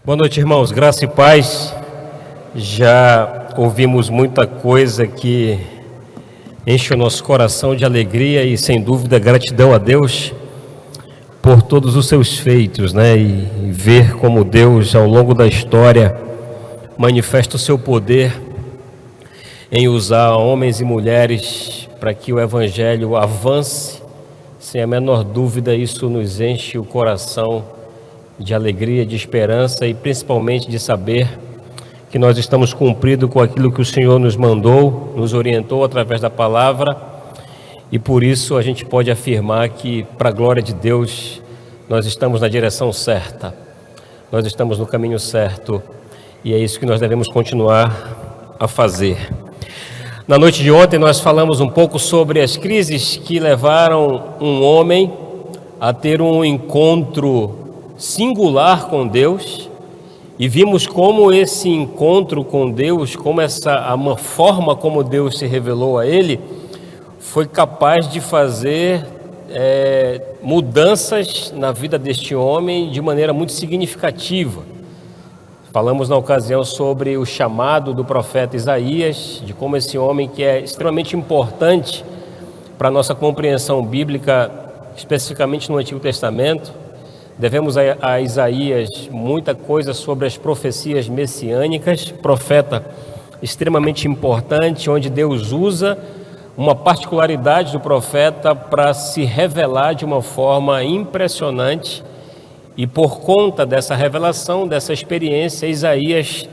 Boa noite, irmãos. Graça e paz. Já ouvimos muita coisa que enche o nosso coração de alegria e, sem dúvida, gratidão a Deus por todos os seus feitos, né? E ver como Deus, ao longo da história, manifesta o seu poder em usar homens e mulheres para que o Evangelho avance. Sem a menor dúvida, isso nos enche o coração de alegria, de esperança e principalmente de saber que nós estamos cumprindo com aquilo que o Senhor nos mandou, nos orientou através da palavra, e por isso a gente pode afirmar que, para a glória de Deus, nós estamos na direção certa, nós estamos no caminho certo, e é isso que nós devemos continuar a fazer. Na noite de ontem nós falamos um pouco sobre as crises que levaram um homem a ter um encontro singular com Deus, e vimos como esse encontro com Deus, como uma forma como Deus se revelou a ele, foi capaz de fazer mudanças na vida deste homem de maneira muito significativa. Falamos na ocasião sobre o chamado do profeta Isaías, de como esse homem, que é extremamente importante para a nossa compreensão bíblica, especificamente no Antigo Testamento. Devemos a Isaías muita coisa sobre as profecias messiânicas, profeta extremamente importante, onde Deus usa uma particularidade do profeta para se revelar de uma forma impressionante, e por conta dessa revelação, dessa experiência, Isaías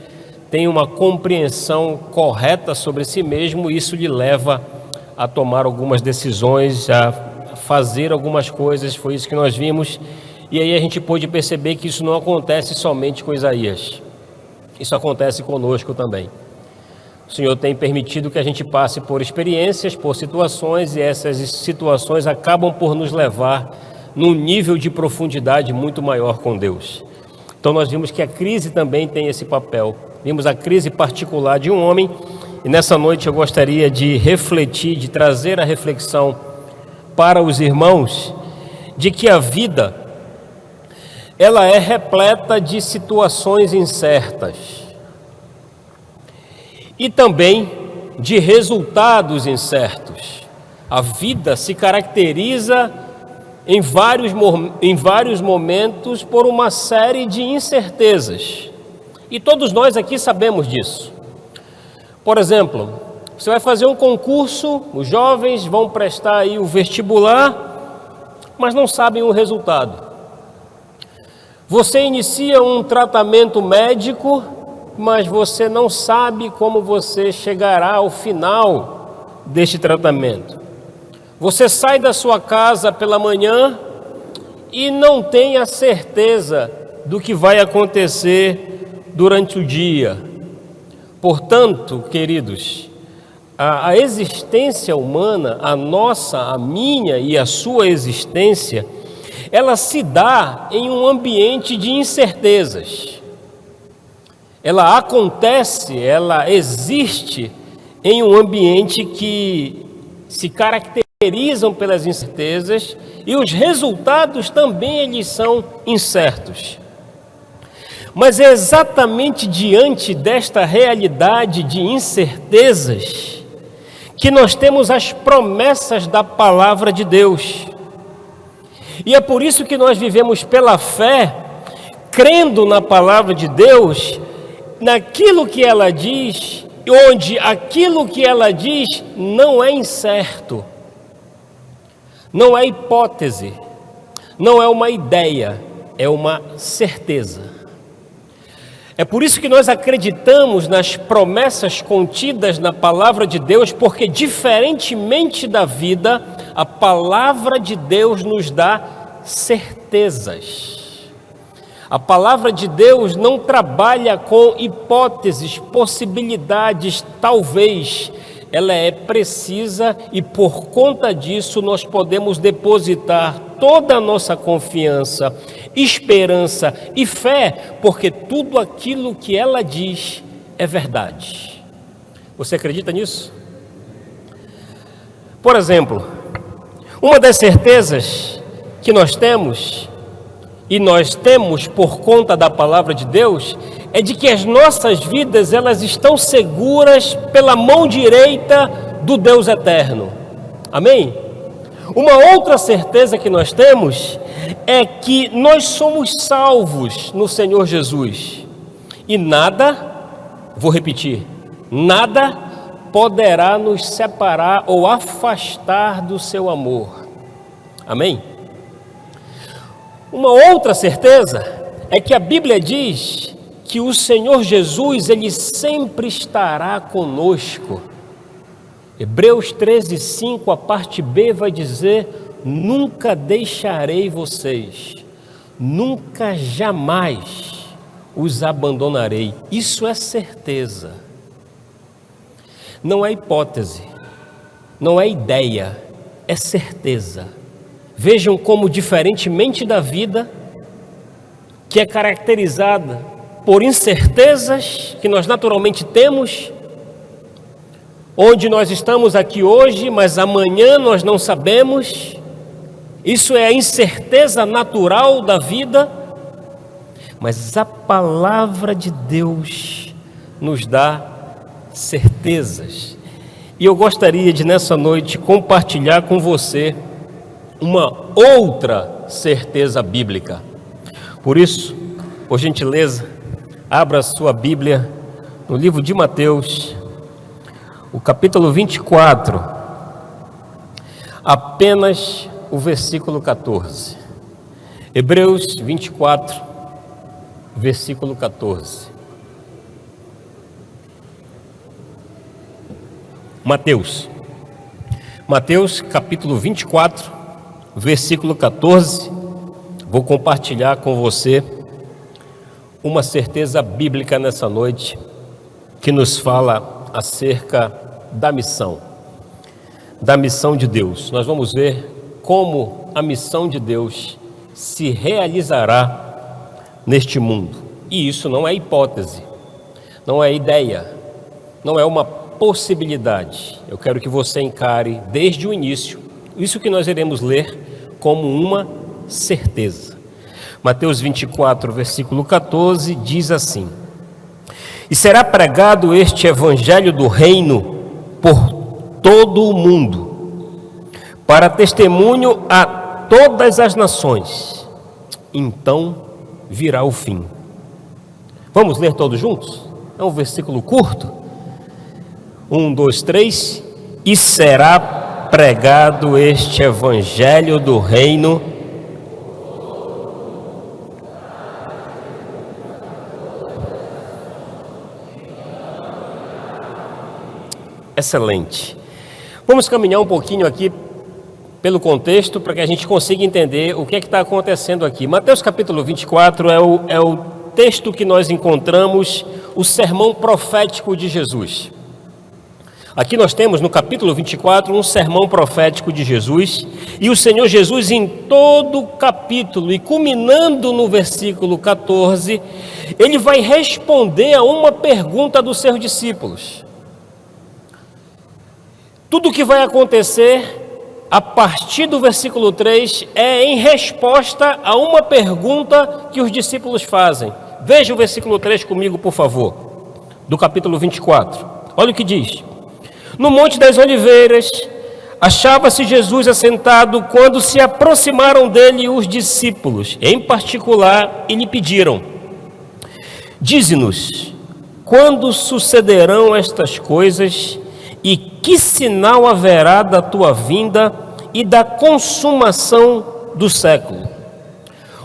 tem uma compreensão correta sobre si mesmo, e isso lhe leva a tomar algumas decisões, a fazer algumas coisas. Foi isso que nós vimos. E aí a gente pôde perceber que isso não acontece somente com Isaías, isso acontece conosco também. O Senhor tem permitido que a gente passe por experiências, por situações, e essas situações acabam por nos levar num nível de profundidade muito maior com Deus. Então nós vimos que a crise também tem esse papel. Vimos a crise particular de um homem, e nessa noite eu gostaria de refletir, de trazer a reflexão para os irmãos, de que a vida, ela é repleta de situações incertas e também de resultados incertos. A vida se caracteriza em vários momentos por uma série de incertezas, e todos nós aqui sabemos disso. Por exemplo, você vai fazer um concurso, os jovens vão prestar aí o vestibular, mas não sabem o resultado. Você inicia um tratamento médico, mas você não sabe como você chegará ao final deste tratamento. Você sai da sua casa pela manhã e não tem a certeza do que vai acontecer durante o dia. Portanto, queridos, a existência humana, a nossa, a minha e a sua existência, ela se dá em um ambiente de incertezas. Ela acontece, ela existe em um ambiente que se caracterizam pelas incertezas, e os resultados também eles são incertos. Mas é exatamente diante desta realidade de incertezas que nós temos as promessas da palavra de Deus. E é por isso que nós vivemos pela fé, crendo na palavra de Deus, naquilo que ela diz, onde aquilo que ela diz não é incerto, não é hipótese, não é uma ideia, é uma certeza. É por isso que nós acreditamos nas promessas contidas na palavra de Deus, porque diferentemente da vida, a palavra de Deus nos dá certezas. A palavra de Deus não trabalha com hipóteses, possibilidades, talvez. Ela é precisa, e por conta disso nós podemos depositar toda a nossa confiança, esperança e fé, porque tudo aquilo que ela diz é verdade. Você acredita nisso? Por exemplo, uma das certezas que nós temos e nós temos por conta da palavra de Deus, é de que as nossas vidas, elas estão seguras pela mão direita do Deus eterno. Amém? Uma outra certeza que nós temos é que nós somos salvos no Senhor Jesus. E nada, vou repetir, nada poderá nos separar ou afastar do seu amor. Amém? Uma outra certeza é que a Bíblia diz que o Senhor Jesus, Ele sempre estará conosco. Hebreus 13:5, a parte B vai dizer: nunca deixarei vocês, nunca jamais os abandonarei. Isso é certeza, não é hipótese, não é ideia, é certeza. Vejam como, diferentemente da vida, que é caracterizada por incertezas que nós naturalmente temos, onde nós estamos aqui hoje, mas amanhã nós não sabemos, isso é a incerteza natural da vida, mas a palavra de Deus nos dá certezas. E eu gostaria de, nessa noite, compartilhar com você uma outra certeza bíblica. Por isso, por gentileza, abra sua Bíblia no livro de Mateus, o capítulo 24, apenas o versículo 14. Hebreus 24, versículo 14. Mateus capítulo 24, versículo 14, vou compartilhar com você uma certeza bíblica nessa noite, que nos fala acerca da missão de Deus. Nós vamos ver como a missão de Deus se realizará neste mundo. E isso não é hipótese, não é ideia, não é uma possibilidade. Eu quero que você encare desde o início isso que nós iremos ler como uma certeza. Mateus 24, versículo 14, diz assim: e será pregado este evangelho do reino por todo o mundo, para testemunho a todas as nações. Então virá o fim. Vamos ler todos juntos? É um versículo curto. 1, 2, 3. E será pregado este evangelho do reino excelente. Vamos caminhar um pouquinho aqui pelo contexto para que a gente consiga entender o que é que está acontecendo aqui. Mateus capítulo 24 é o texto que nós encontramos o sermão profético de Jesus. Aqui nós temos no capítulo 24 um sermão profético de Jesus, e o Senhor Jesus, em todo o capítulo e culminando no versículo 14, ele vai responder a uma pergunta dos seus discípulos. Tudo o que vai acontecer a partir do versículo 3 é em resposta a uma pergunta que os discípulos fazem. Veja o versículo 3 comigo, por favor, do capítulo 24. Olha o que diz: no Monte das Oliveiras, achava-se Jesus assentado quando se aproximaram dele os discípulos, em particular, e lhe pediram: dize-nos, quando sucederão estas coisas, e que sinal haverá da tua vinda e da consumação do século?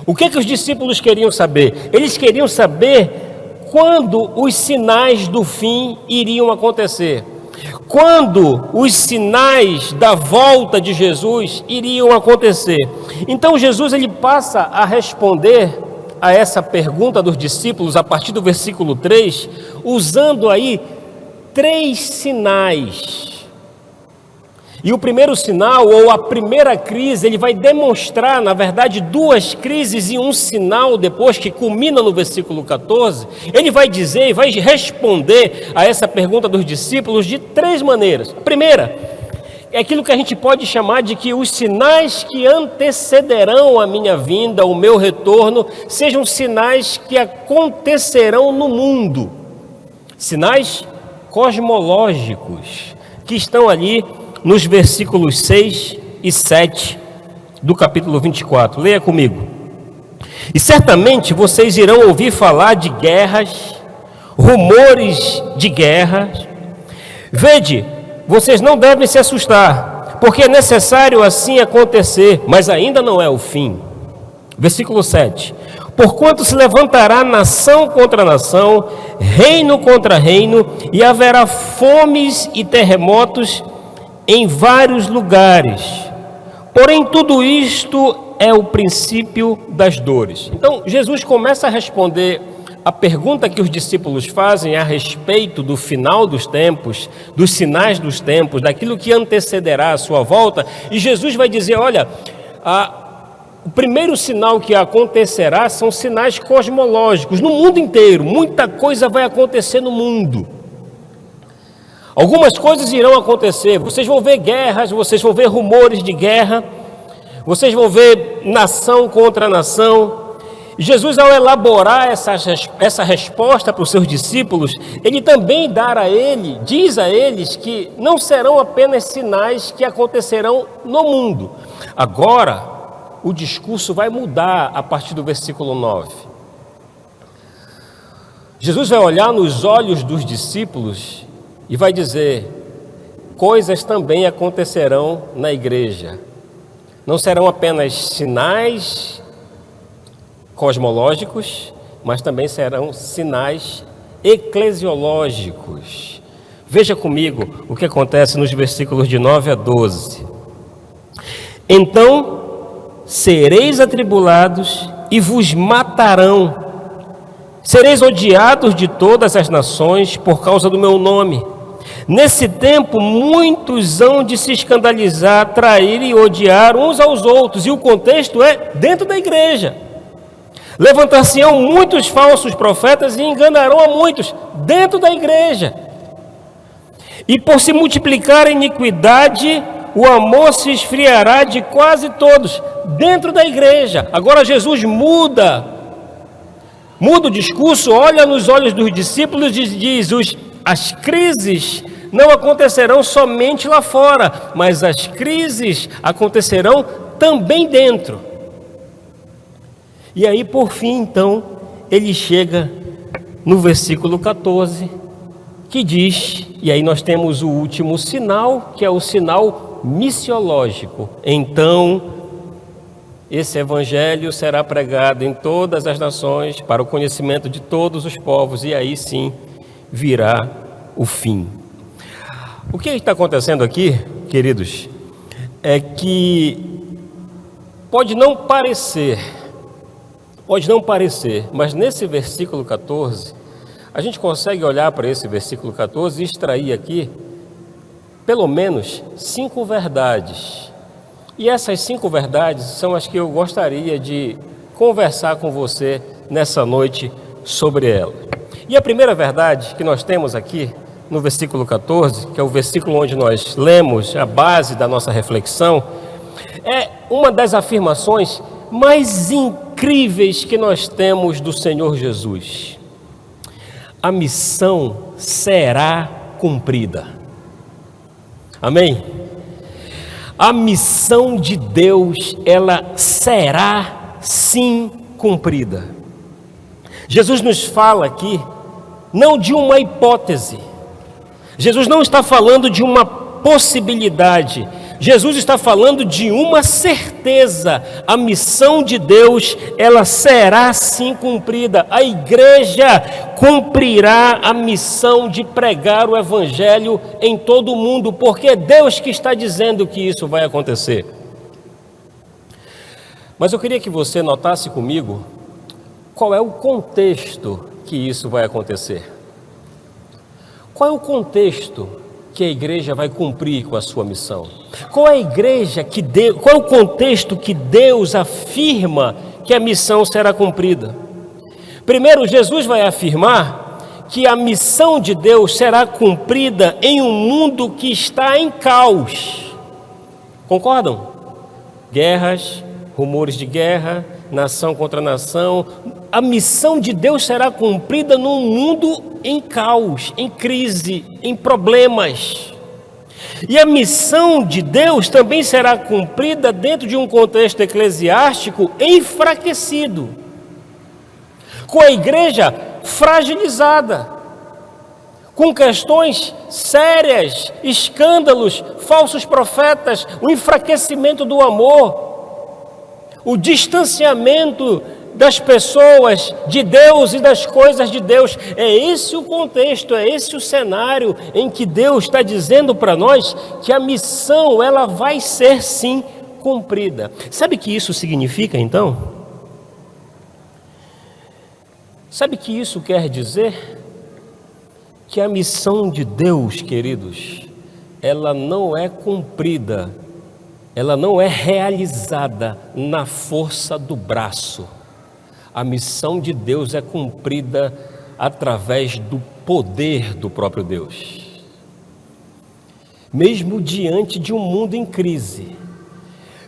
O que os discípulos queriam saber? Eles queriam saber quando os sinais do fim iriam acontecer. Quando os sinais da volta de Jesus iriam acontecer. Então Jesus ele passa a responder a essa pergunta dos discípulos a partir do versículo 3, usando aí 3 sinais. E o primeiro sinal, ou a primeira crise, ele vai demonstrar, na verdade, 2 crises e um sinal depois, que culmina no versículo 14. Ele vai dizer e vai responder a essa pergunta dos discípulos de 3 maneiras. A primeira, é aquilo que a gente pode chamar de que os sinais que antecederão a minha vinda, o meu retorno, sejam sinais que acontecerão no mundo. Sinais cosmológicos, que estão ali nos versículos 6 e 7 do capítulo 24. Leia comigo. E certamente vocês irão ouvir falar de guerras, rumores de guerras. Vede, vocês não devem se assustar, porque é necessário assim acontecer, mas ainda não é o fim. Versículo 7. Porquanto se levantará nação contra nação, reino contra reino, e haverá fomes e terremotos em vários lugares. Porém, tudo isto é o princípio das dores. Então, Jesus começa a responder a pergunta que os discípulos fazem a respeito do final dos tempos, dos sinais dos tempos, daquilo que antecederá a sua volta, e Jesus vai dizer, olha, o primeiro sinal que acontecerá são sinais cosmológicos, no mundo inteiro, muita coisa vai acontecer no mundo. Algumas coisas irão acontecer, vocês vão ver guerras, vocês vão ver rumores de guerra, vocês vão ver nação contra nação. Jesus, ao elaborar essa resposta para os seus discípulos, ele também diz a eles que não serão apenas sinais que acontecerão no mundo. Agora, o discurso vai mudar a partir do versículo 9. Jesus vai olhar nos olhos dos discípulos e vai dizer, coisas também acontecerão na igreja. Não serão apenas sinais cosmológicos, mas também serão sinais eclesiológicos. Veja comigo o que acontece nos versículos de 9 a 12. Então sereis atribulados e vos matarão. Sereis odiados de todas as nações por causa do meu nome. Nesse tempo, muitos hão de se escandalizar, trair e odiar uns aos outros. E o contexto é dentro da igreja. Levantar-se-ão muitos falsos profetas e enganarão a muitos dentro da igreja. E por se multiplicar a iniquidade, o amor se esfriará de quase todos dentro da igreja. Agora Jesus muda o discurso, olha nos olhos dos discípulos e diz, as crises não acontecerão somente lá fora, mas as crises acontecerão também dentro. E aí, por fim, então, ele chega no versículo 14, que diz, e aí nós temos o último sinal, que é o sinal missiológico. Então, esse evangelho será pregado em todas as nações, para o conhecimento de todos os povos, e aí sim virá o fim. O que está acontecendo aqui, queridos, é que pode não parecer, mas nesse versículo 14, a gente consegue olhar para esse versículo 14 e extrair aqui, pelo menos, 5 verdades. E essas 5 verdades são as que eu gostaria de conversar com você nessa noite sobre ela. E a primeira verdade que nós temos aqui, no versículo 14, que é o versículo onde nós lemos a base da nossa reflexão, é uma das afirmações mais incríveis que nós temos do Senhor Jesus. A missão será cumprida. Amém? A missão de Deus, ela será sim cumprida. Jesus nos fala aqui, não de uma hipótese. Jesus não está falando de uma possibilidade. Jesus está falando de uma certeza. A missão de Deus, ela será sim cumprida. A igreja cumprirá a missão de pregar o evangelho em todo o mundo, porque é Deus que está dizendo que isso vai acontecer. Mas eu queria que você notasse comigo qual é o contexto que isso vai acontecer. Qual é o contexto que a igreja vai cumprir com a sua missão? Qual é qual é o contexto que Deus afirma que a missão será cumprida? Primeiro, Jesus vai afirmar que a missão de Deus será cumprida em um mundo que está em caos. Concordam? Guerras, rumores de guerra, nação contra nação. A missão de Deus será cumprida num mundo em caos, em crise, em problemas. E a missão de Deus também será cumprida dentro de um contexto eclesiástico enfraquecido, com a igreja fragilizada, com questões sérias, escândalos, falsos profetas, o enfraquecimento do amor, o distanciamento das pessoas de Deus e das coisas de Deus. É esse o contexto, é esse o cenário em que Deus está dizendo para nós que a missão, ela vai ser sim cumprida. Sabe o que isso significa então? Sabe o que isso quer dizer? Que a missão de Deus, queridos, ela não é cumprida, ela não é realizada na força do braço. A missão de Deus é cumprida através do poder do próprio Deus. Mesmo diante de um mundo em crise,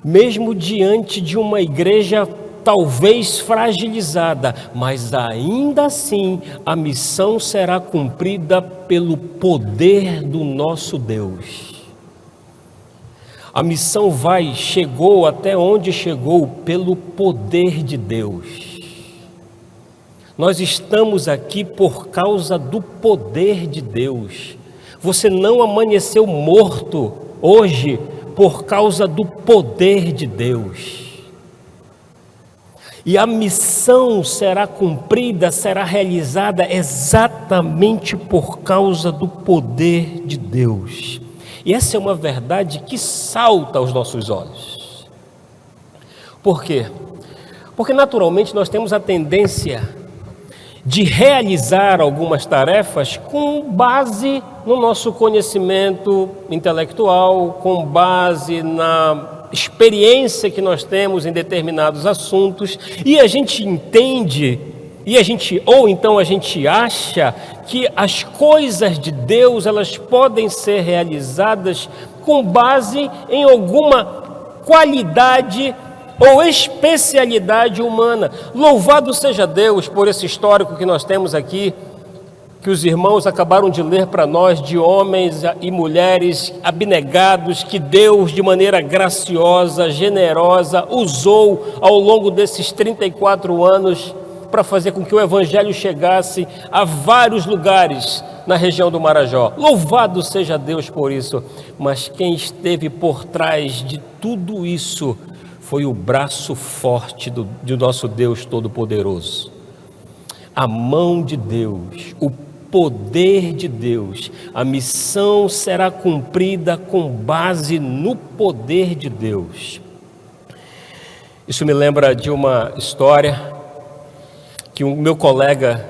mesmo diante de uma igreja talvez fragilizada, mas ainda assim a missão será cumprida pelo poder do nosso Deus. A missão chegou até onde chegou pelo poder de Deus. Nós estamos aqui por causa do poder de Deus. Você não amanheceu morto hoje por causa do poder de Deus. E a missão será cumprida, será realizada exatamente por causa do poder de Deus. E essa é uma verdade que salta aos nossos olhos. Por quê? Porque naturalmente nós temos a tendência de realizar algumas tarefas com base no nosso conhecimento intelectual, com base na experiência que nós temos em determinados assuntos, e a gente entende, ou então a gente acha que as coisas de Deus, elas podem ser realizadas com base em alguma qualidade ou especialidade humana. Louvado seja Deus por esse histórico que nós temos aqui, que os irmãos acabaram de ler para nós, de homens e mulheres abnegados que Deus, de maneira graciosa, generosa, usou ao longo desses 34 anos para fazer com que o Evangelho chegasse a vários lugares na região do Marajó. Louvado seja Deus por isso. Mas quem esteve por trás de tudo isso foi o braço forte do nosso Deus Todo-Poderoso. A mão de Deus, o poder de Deus. A missão será cumprida com base no poder de Deus. Isso me lembra de uma história que o meu colega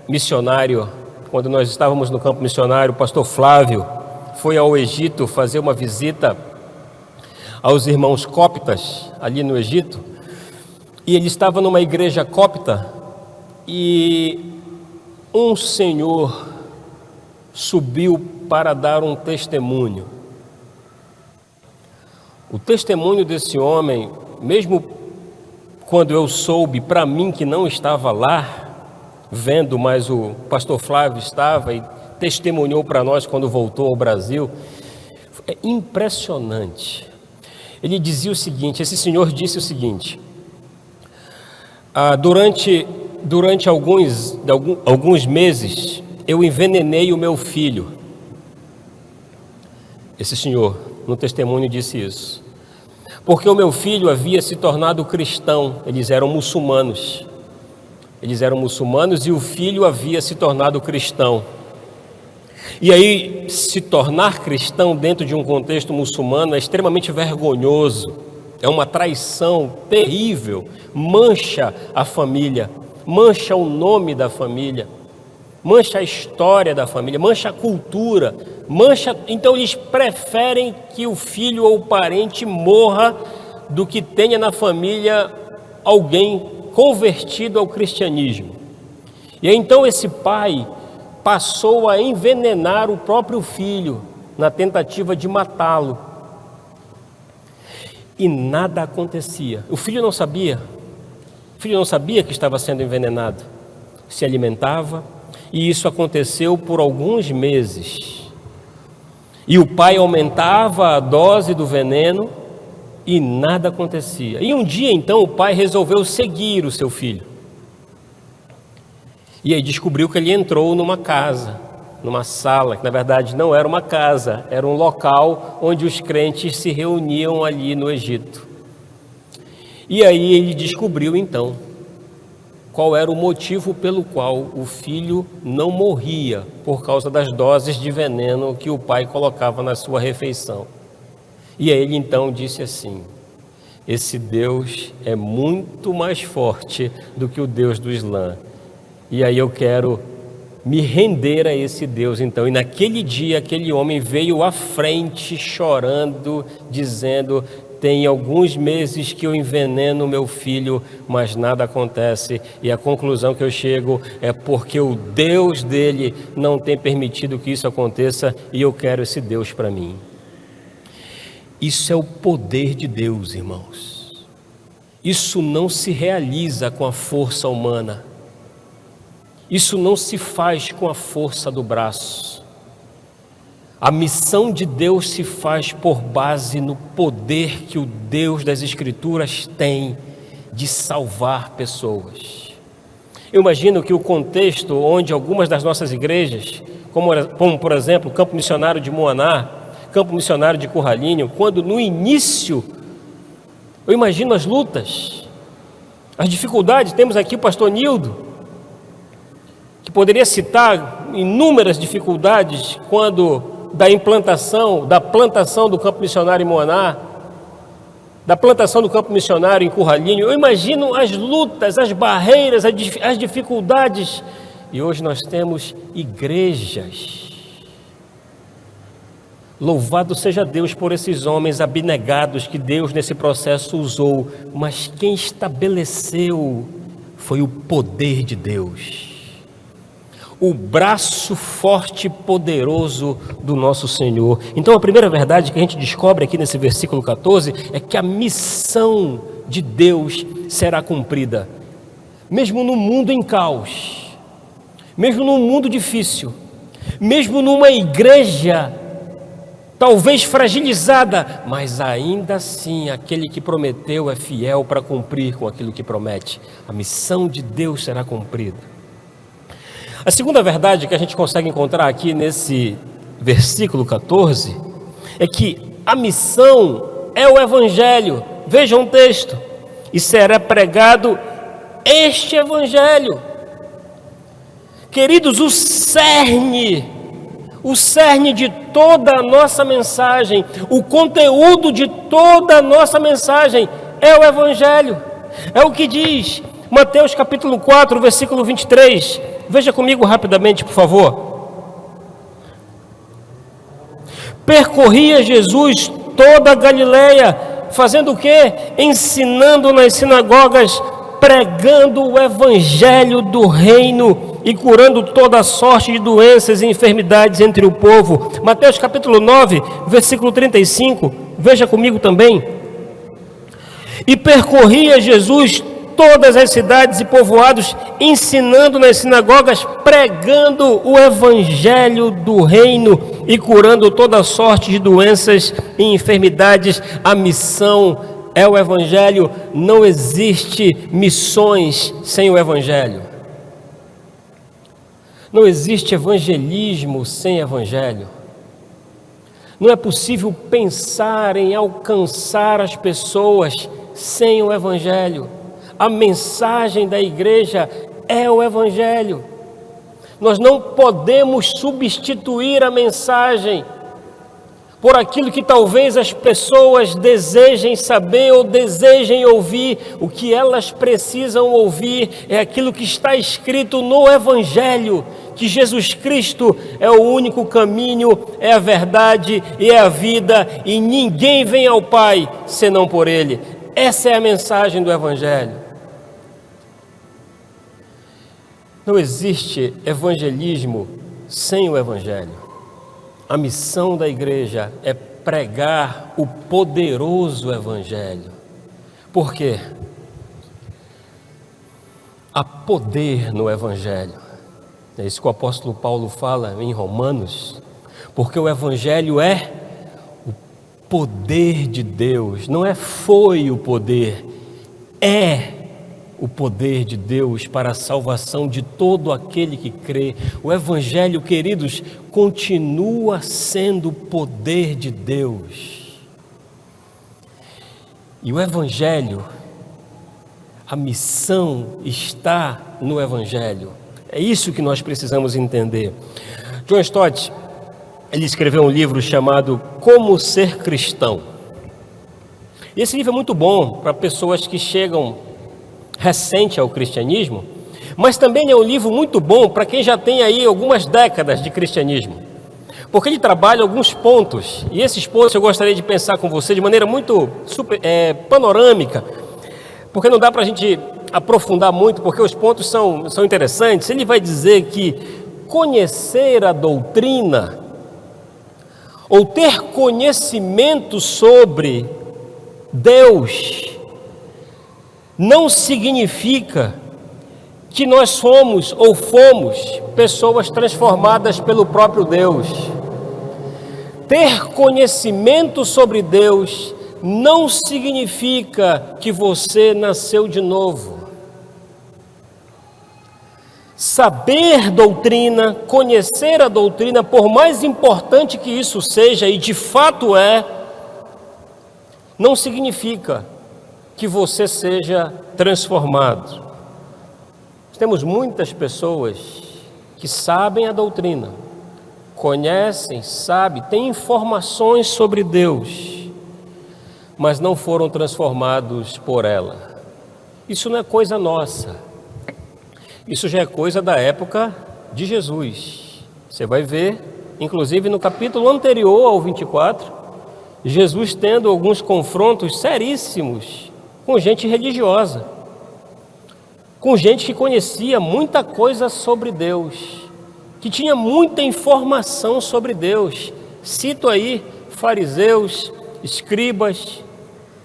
missionário, quando nós estávamos no campo missionário, o pastor Flávio, foi ao Egito fazer uma visita aos irmãos cóptas, ali no Egito, e ele estava numa igreja cópta, e um senhor subiu para dar um testemunho. O testemunho desse homem, mesmo quando eu soube, para mim que não estava lá, vendo, mas o pastor Flávio estava e testemunhou para nós quando voltou ao Brasil, é impressionante. Ele dizia o seguinte, esse senhor disse o seguinte: durante alguns meses eu envenenei o meu filho. Esse senhor, no testemunho, disse isso. Porque o meu filho havia se tornado cristão, eles eram muçulmanos e o filho havia se tornado cristão. E aí, se tornar cristão dentro de um contexto muçulmano é extremamente vergonhoso, é uma traição terrível, mancha a família, mancha o nome da família, mancha a história da família, mancha a cultura, então eles preferem que o filho ou o parente morra do que tenha na família alguém convertido ao cristianismo. E aí, então esse pai passou a envenenar o próprio filho na tentativa de matá-lo. e nada acontecia. O filho não sabia. O filho não sabia que estava sendo envenenado. Se alimentava, e isso aconteceu por alguns meses. E o pai aumentava a dose do veneno e nada acontecia. E um dia, então, o pai resolveu seguir o seu filho. E aí descobriu que ele entrou numa casa, numa sala, que na verdade não era uma casa, era um local onde os crentes se reuniam ali no Egito. E aí ele descobriu, então, qual era o motivo pelo qual o filho não morria por causa das doses de veneno que o pai colocava na sua refeição. E aí ele então disse assim: esse Deus é muito mais forte do que o Deus do Islã. E aí eu quero me render a esse Deus então. E naquele dia aquele homem veio à frente chorando, dizendo: tem alguns meses que eu enveneno meu filho, mas nada acontece. E a conclusão que eu chego é porque o Deus dele não tem permitido que isso aconteça, e eu quero esse Deus para mim. Isso é o poder de Deus, irmãos. Isso não se realiza com a força humana. Isso não se faz com a força do braço. A missão de Deus se faz por base no poder que o Deus das Escrituras tem de salvar pessoas. Eu imagino que o contexto onde algumas das nossas igrejas, como por exemplo o Campo Missionário de Moaná, Campo Missionário de Curralinho, quando no início, eu imagino as lutas, as dificuldades. Temos aqui o pastor Nildo, que poderia citar inúmeras dificuldades quando da plantação do Campo Missionário em Moaná, da plantação do Campo Missionário em Curralinho. Eu imagino as lutas, as barreiras, as dificuldades. E hoje nós temos igrejas. Louvado seja Deus por esses homens abnegados que Deus nesse processo usou, mas quem estabeleceu foi o poder de Deus, o braço forte e poderoso do nosso Senhor. Então a primeira verdade que a gente descobre aqui nesse versículo 14 é que a missão de Deus será cumprida, mesmo no mundo em caos, mesmo num mundo difícil, mesmo numa igreja talvez fragilizada, mas ainda assim aquele que prometeu é fiel para cumprir com aquilo que promete. A missão de Deus será cumprida. A segunda verdade que a gente consegue encontrar aqui nesse versículo 14 é que a missão é o Evangelho. Vejam o texto: e será pregado este Evangelho. Queridos, o cerne de toda a nossa mensagem, o conteúdo de toda a nossa mensagem é o Evangelho. É o que diz Mateus capítulo 4, versículo 23. Veja comigo rapidamente, por favor. Percorria Jesus toda a Galileia, fazendo o quê? Ensinando nas sinagogas, pregando o Evangelho do reino e curando toda sorte de doenças e enfermidades entre o povo. Mateus capítulo 9, versículo 35, veja comigo também. E percorria Jesus todas as cidades e povoados, ensinando nas sinagogas, pregando o Evangelho do reino e curando toda sorte de doenças e enfermidades. A missão é o Evangelho. Não existe missões sem o Evangelho. Não existe evangelismo sem Evangelho. Não é possível pensar em alcançar as pessoas sem o Evangelho. A mensagem da igreja é o Evangelho. Nós não podemos substituir a mensagem por aquilo que talvez as pessoas desejem saber ou desejem ouvir. O que elas precisam ouvir é aquilo que está escrito no Evangelho, que Jesus Cristo é o único caminho, é a verdade e é a vida, e ninguém vem ao Pai senão por Ele. Essa é a mensagem do Evangelho. Não existe evangelismo sem o Evangelho. A missão da igreja é pregar o poderoso Evangelho. Por quê? Há poder no Evangelho. É isso que o apóstolo Paulo fala em Romanos, porque o Evangelho é o poder de Deus, não foi o poder, é o poder de Deus para a salvação de todo aquele que crê. O Evangelho, queridos, continua sendo o poder de Deus. E o Evangelho, a missão está no Evangelho. É isso que nós precisamos entender. John Stott, ele escreveu um livro chamado Como Ser Cristão. E esse livro é muito bom para pessoas que chegam recente ao cristianismo, mas também é um livro muito bom para quem já tem aí algumas décadas de cristianismo, porque ele trabalha alguns pontos, e esses pontos eu gostaria de pensar com você de maneira muito panorâmica, porque não dá para a gente aprofundar muito, porque os pontos são interessantes. Ele vai dizer que conhecer a doutrina, ou ter conhecimento sobre Deus, não significa que nós somos ou fomos pessoas transformadas pelo próprio Deus. Ter conhecimento sobre Deus não significa que você nasceu de novo. Saber doutrina, conhecer a doutrina, por mais importante que isso seja, e de fato é, não significa que você seja transformado. Temos muitas pessoas que sabem a doutrina, conhecem, sabem, têm informações sobre Deus, mas não foram transformados por ela. Isso não é coisa nossa, isso já é coisa da época de Jesus. Você vai ver, inclusive no capítulo anterior ao 24, Jesus tendo alguns confrontos seríssimos com gente religiosa, com gente que conhecia muita coisa sobre Deus, que tinha muita informação sobre Deus. Cito aí fariseus, escribas,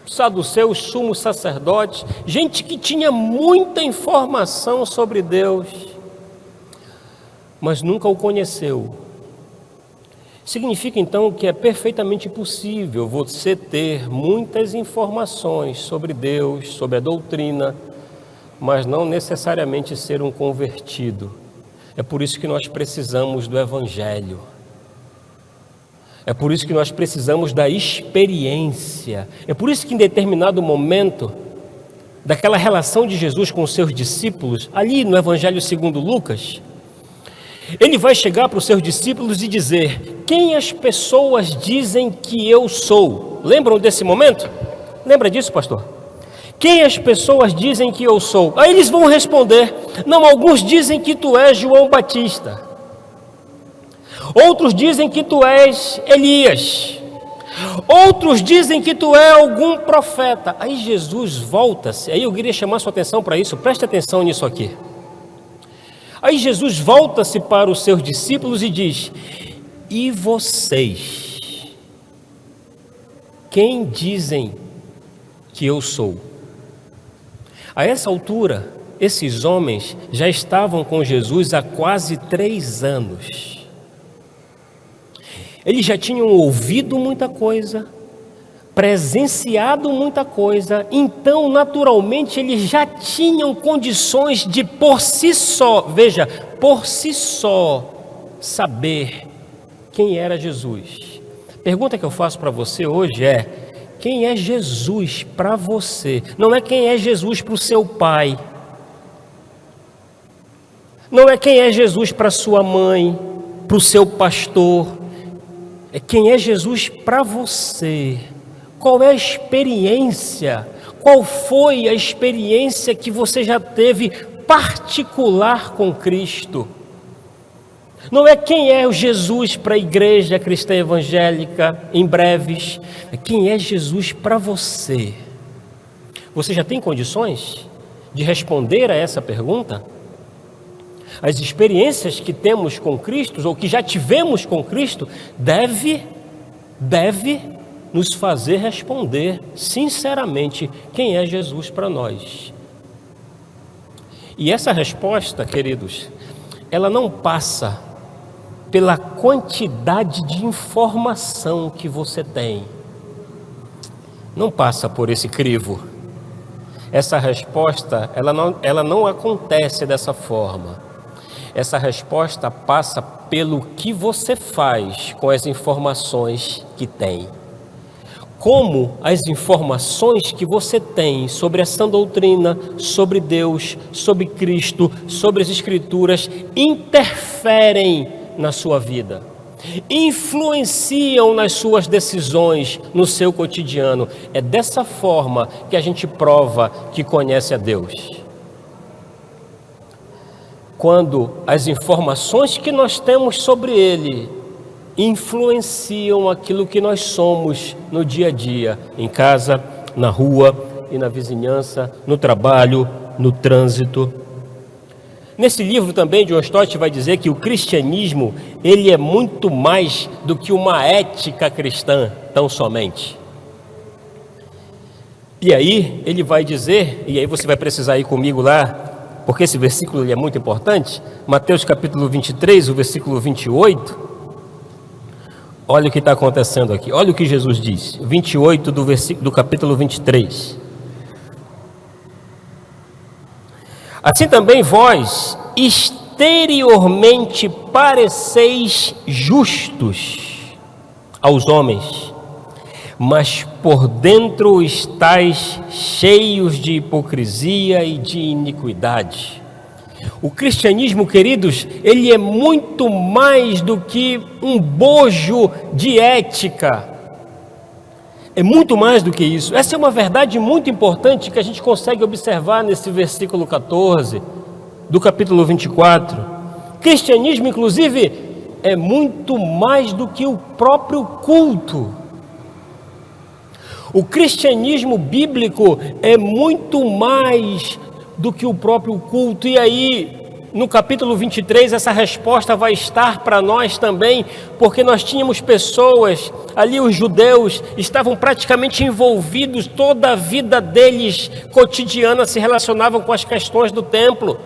saduceus, sumos sacerdotes, gente que tinha muita informação sobre Deus, mas nunca o conheceu. Significa então que é perfeitamente possível você ter muitas informações sobre Deus, sobre a doutrina, mas não necessariamente ser um convertido. É por isso que nós precisamos do Evangelho. É por isso que nós precisamos da experiência. É por isso que em determinado momento daquela relação de Jesus com os seus discípulos, ali no Evangelho segundo Lucas, ele vai chegar para os seus discípulos e dizer: quem as pessoas dizem que eu sou? Lembram desse momento? Lembra disso, pastor? Quem as pessoas dizem que eu sou? Aí eles vão responder: não, alguns dizem que tu és João Batista, outros dizem que tu és Elias, outros dizem que tu é algum profeta. Aí Jesus volta-se, aí eu queria chamar sua atenção para isso, preste atenção nisso aqui. Aí Jesus volta-se para os seus discípulos e diz: e vocês? Quem dizem que eu sou? A essa altura, esses homens já estavam com Jesus há quase 3 anos. Eles já tinham ouvido muita coisa, presenciado muita coisa, então naturalmente eles já tinham condições de por si só, veja, por si só, saber quem era Jesus. A pergunta que eu faço para você hoje é: quem é Jesus para você? Não é quem é Jesus para o seu pai, não é quem é Jesus para sua mãe, para o seu pastor, é quem é Jesus para você. Qual é a experiência? Qual foi a experiência que você já teve particular com Cristo? Não é quem é o Jesus para a igreja cristã evangélica em breves, é quem é Jesus para você. Você já tem condições de responder a essa pergunta? As experiências que temos com Cristo, ou que já tivemos com Cristo, deve deve nos fazer responder sinceramente quem é Jesus para nós. E essa resposta, queridos, ela não passa pela quantidade de informação que você tem. Não passa por esse crivo. Essa resposta, ela não acontece dessa forma. Essa resposta passa pelo que você faz com as informações que tem. Como as informações que você tem sobre a sã doutrina, sobre Deus, sobre Cristo, sobre as Escrituras, interferem na sua vida, influenciam nas suas decisões, no seu cotidiano. É dessa forma que a gente prova que conhece a Deus. Quando as informações que nós temos sobre Ele influenciam aquilo que nós somos no dia a dia, em casa, na rua e na vizinhança, no trabalho, no trânsito. Nesse livro também, John Stott vai dizer que o cristianismo, ele é muito mais do que uma ética cristã, tão somente. E aí, ele vai dizer, e aí você vai precisar ir comigo lá, porque esse versículo ele é muito importante, Mateus capítulo 23, o versículo 28, olha o que está acontecendo aqui, olha o que Jesus diz, 28 do capítulo 23. Assim também vós, exteriormente pareceis justos aos homens, mas por dentro estáis cheios de hipocrisia e de iniquidade. O cristianismo, queridos, ele é muito mais do que um bojo de ética. É muito mais do que isso. Essa é uma verdade muito importante que a gente consegue observar nesse versículo 14 do capítulo 24. Cristianismo, inclusive, é muito mais do que o próprio culto. O cristianismo bíblico é muito mais do que o próprio culto. E aí, no capítulo 23, essa resposta vai estar para nós também, porque nós tínhamos pessoas, ali os judeus, estavam praticamente envolvidos, toda a vida deles cotidiana se relacionavam com as questões do templo.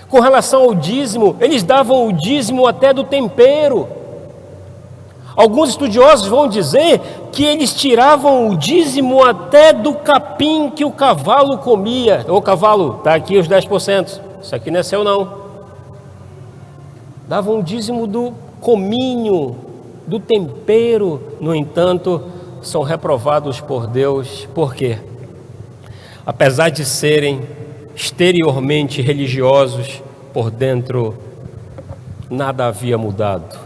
Com relação ao dízimo, eles davam o dízimo até do tempero. Alguns estudiosos vão dizer que eles tiravam o dízimo até do capim que o cavalo comia. O cavalo, está aqui os 10%. Isso aqui não é seu não. Davam o dízimo do cominho, do tempero. No entanto, são reprovados por Deus. Por quê? Apesar de serem exteriormente religiosos, por dentro nada havia mudado.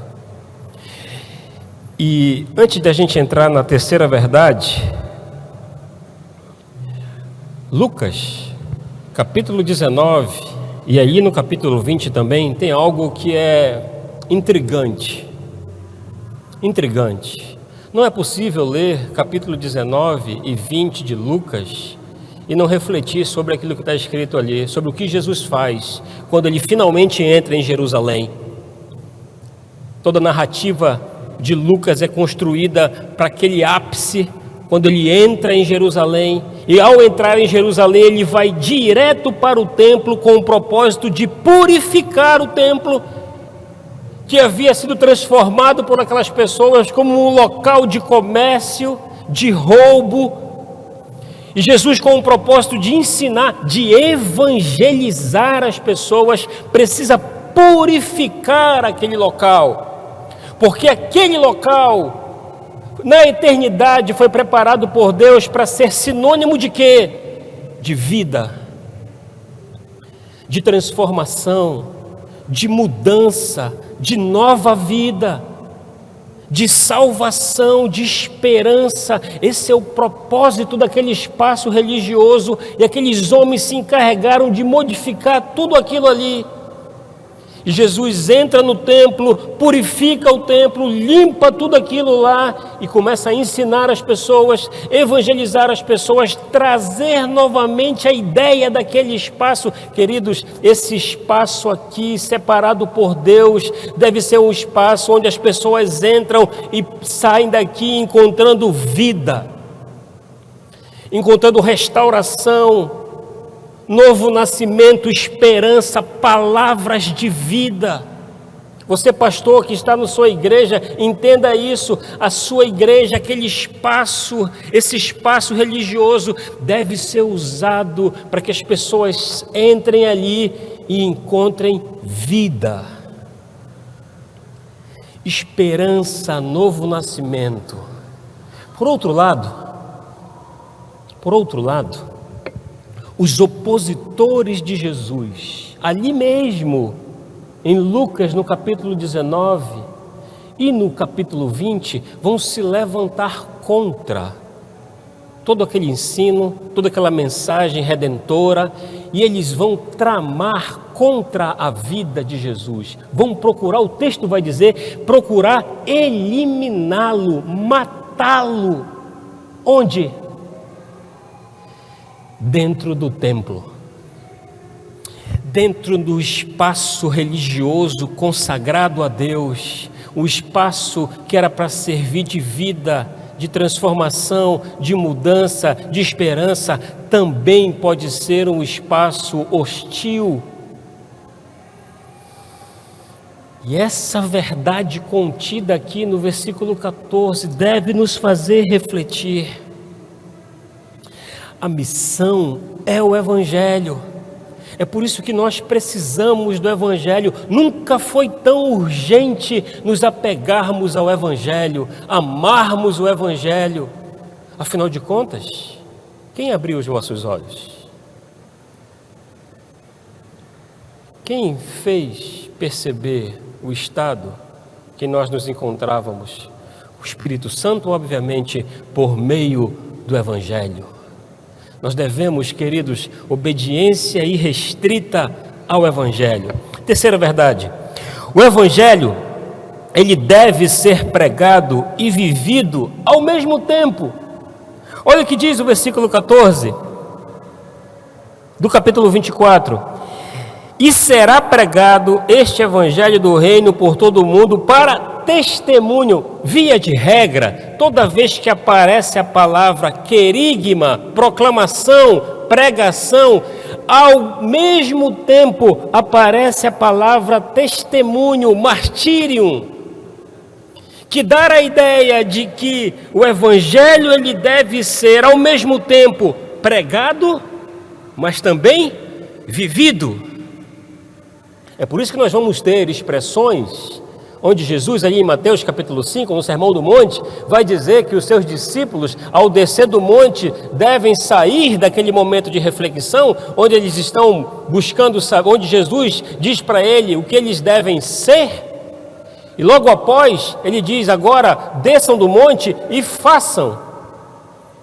E antes de a gente entrar na terceira verdade, Lucas, capítulo 19, e aí no capítulo 20 também, tem algo que é intrigante. Intrigante. Não é possível ler capítulo 19 e 20 de Lucas e não refletir sobre aquilo que está escrito ali, sobre o que Jesus faz quando ele finalmente entra em Jerusalém. Toda a narrativa de Lucas é construída para aquele ápice, quando ele entra em Jerusalém, e ao entrar em Jerusalém ele vai direto para o templo com o propósito de purificar o templo, que havia sido transformado por aquelas pessoas como um local de comércio, de roubo. E Jesus, com o propósito de ensinar, de evangelizar as pessoas, precisa purificar aquele local. Porque aquele local, na eternidade, foi preparado por Deus para ser sinônimo de quê? De vida, de transformação, de mudança, de nova vida, de salvação, de esperança. Esse é o propósito daquele espaço religioso, e aqueles homens se encarregaram de modificar tudo aquilo ali. E Jesus entra no templo, purifica o templo, limpa tudo aquilo lá e começa a ensinar as pessoas, evangelizar as pessoas, trazer novamente a ideia daquele espaço. Queridos, esse espaço aqui, separado por Deus, deve ser um espaço onde as pessoas entram e saem daqui encontrando vida, encontrando restauração, novo nascimento, esperança, palavras de vida. Você, pastor, que está na sua igreja, entenda isso. A sua igreja, aquele espaço, esse espaço religioso deve ser usado para que as pessoas entrem ali e encontrem vida, esperança, novo nascimento. Por outro lado, os opositores de Jesus, ali mesmo, em Lucas, no capítulo 19 e no capítulo 20, vão se levantar contra todo aquele ensino, toda aquela mensagem redentora, e eles vão tramar contra a vida de Jesus. Vão procurar, o texto vai dizer, procurar eliminá-lo, matá-lo. Onde? Dentro do templo, dentro do espaço religioso consagrado a Deus, o espaço que era para servir de vida, de transformação, de mudança, de esperança, também pode ser um espaço hostil. E essa verdade contida aqui no versículo 14 deve nos fazer refletir. A missão é o Evangelho. É por isso que nós precisamos do Evangelho. Nunca foi tão urgente nos apegarmos ao Evangelho, amarmos o Evangelho. Afinal de contas, quem abriu os nossos olhos? Quem fez perceber o estado que nós nos encontrávamos? O Espírito Santo, obviamente, por meio do Evangelho. Nós devemos, queridos, obediência irrestrita ao Evangelho. Terceira verdade, o Evangelho, ele deve ser pregado e vivido ao mesmo tempo. Olha o que diz o versículo 14 do capítulo 24. E será pregado este Evangelho do Reino por todo o mundo para testemunho. Via de regra, toda vez que aparece a palavra querigma, proclamação, pregação, ao mesmo tempo aparece a palavra testemunho, martírium, que dá a ideia de que o Evangelho ele deve ser ao mesmo tempo pregado, mas também vivido. É por isso que nós vamos ter expressões onde Jesus, ali em Mateus capítulo 5, no Sermão do Monte, vai dizer que os seus discípulos, ao descer do monte, devem sair daquele momento de reflexão, onde eles estão buscando saber, onde Jesus diz para ele o que eles devem ser, e logo após, ele diz agora, desçam do monte e façam.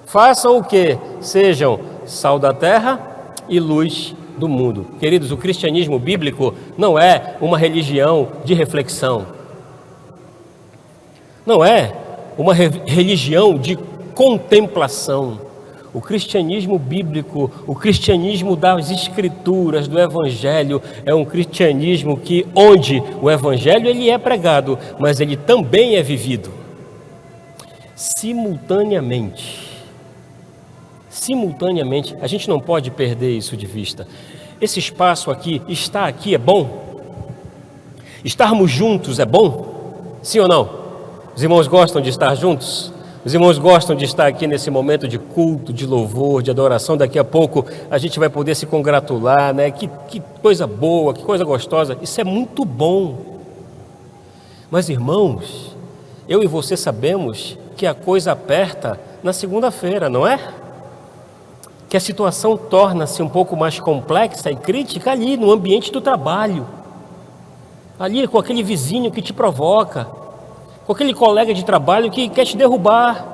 Façam o quê? Sejam sal da terra e luz do mundo. Queridos, o cristianismo bíblico não é uma religião de reflexão. Não é uma religião de contemplação. O cristianismo bíblico, o cristianismo das escrituras, do evangelho, é um cristianismo que onde o evangelho ele é pregado, mas ele também é vivido. Simultaneamente, a gente não pode perder isso de vista. Esse espaço aqui, estar aqui é bom? Estarmos juntos é bom? Sim ou não? Os irmãos gostam de estar juntos? Os irmãos gostam de estar aqui nesse momento de culto, de louvor, de adoração. Daqui a pouco a gente vai poder se congratular, né? Que coisa boa, que coisa gostosa. Isso é muito bom. Mas, irmãos, eu e você sabemos que a coisa aperta na segunda-feira, não é? Que a situação torna-se um pouco mais complexa e crítica ali no ambiente do trabalho. Ali com aquele vizinho que te provoca, com aquele colega de trabalho que quer te derrubar,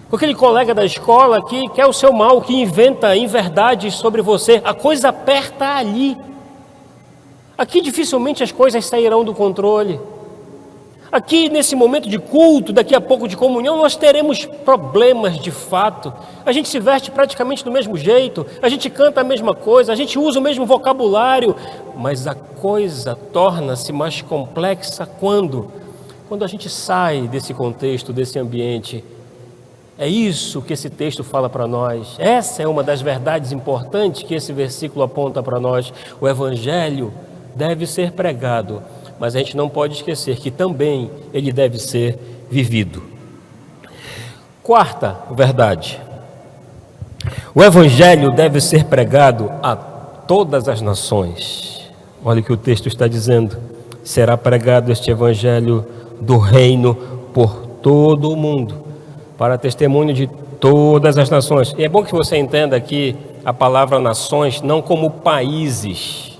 com aquele colega da escola que quer o seu mal, que inventa inverdades sobre você. A coisa aperta ali. Aqui dificilmente as coisas sairão do controle. Aqui nesse momento de culto, daqui a pouco de comunhão, nós teremos problemas de fato. A gente se veste praticamente do mesmo jeito, a gente canta a mesma coisa, a gente usa o mesmo vocabulário, mas a coisa torna-se mais complexa quando a gente sai desse contexto, desse ambiente. É isso que esse texto fala para nós. Essa é uma das verdades importantes que esse versículo aponta para nós. O Evangelho deve ser pregado, mas a gente não pode esquecer que também ele deve ser vivido. Quarta verdade: o Evangelho deve ser pregado a todas as nações. Olha o que o texto está dizendo: será pregado este Evangelho do reino por todo o mundo, para testemunho de todas as nações. E é bom que você entenda aqui a palavra nações não como países.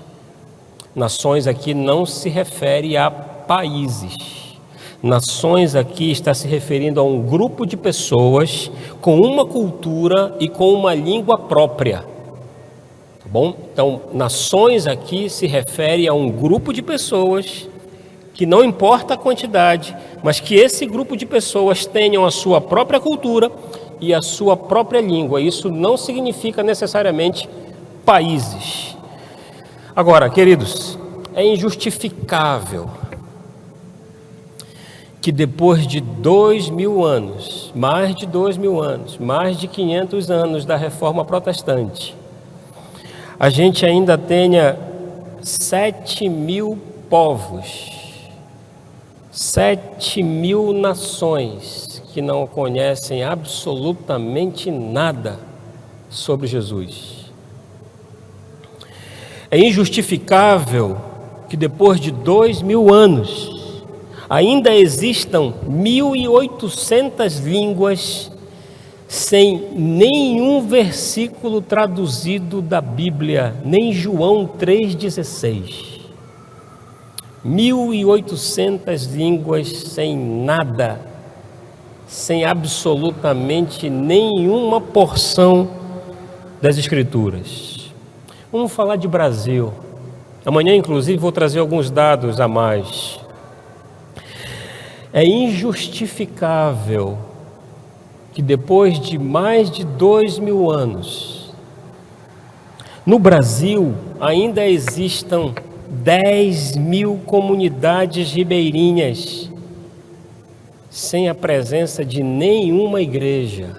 Nações aqui não se refere a países. Nações aqui está se referindo a um grupo de pessoas com uma cultura e com uma língua própria. Tá bom? Então, nações aqui se refere a um grupo de pessoas que não importa a quantidade, mas que esse grupo de pessoas tenham a sua própria cultura e a sua própria língua. Isso não significa necessariamente países. Agora, queridos, é injustificável que depois de 2.000 anos, mais de 2.000 anos, mais de 500 anos da Reforma Protestante, a gente ainda tenha 7.000 povos, 7.000 nações que não conhecem absolutamente nada sobre Jesus. É injustificável que depois de 2.000 anos ainda existam 1.800 línguas sem nenhum versículo traduzido da Bíblia, nem João 3,16. 1.800 línguas sem nada, sem absolutamente nenhuma porção das Escrituras. Vamos falar de Brasil. Amanhã, inclusive, vou trazer alguns dados a mais. É injustificável que depois de mais de 2.000 anos, no Brasil ainda existam 10.000 comunidades ribeirinhas sem a presença de nenhuma igreja.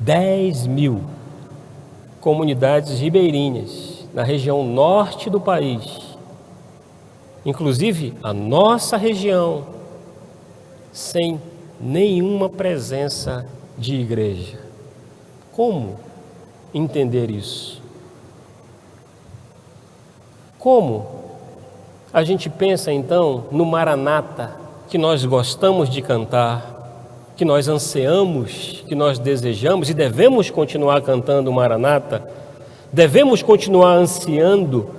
10.000 comunidades ribeirinhas na região norte do país, inclusive a nossa região, sem nenhuma presença de igreja. Como entender isso? Como a gente pensa então no Maranata, que nós gostamos de cantar, que nós ansiamos, que nós desejamos e devemos continuar cantando o Maranata, devemos continuar ansiando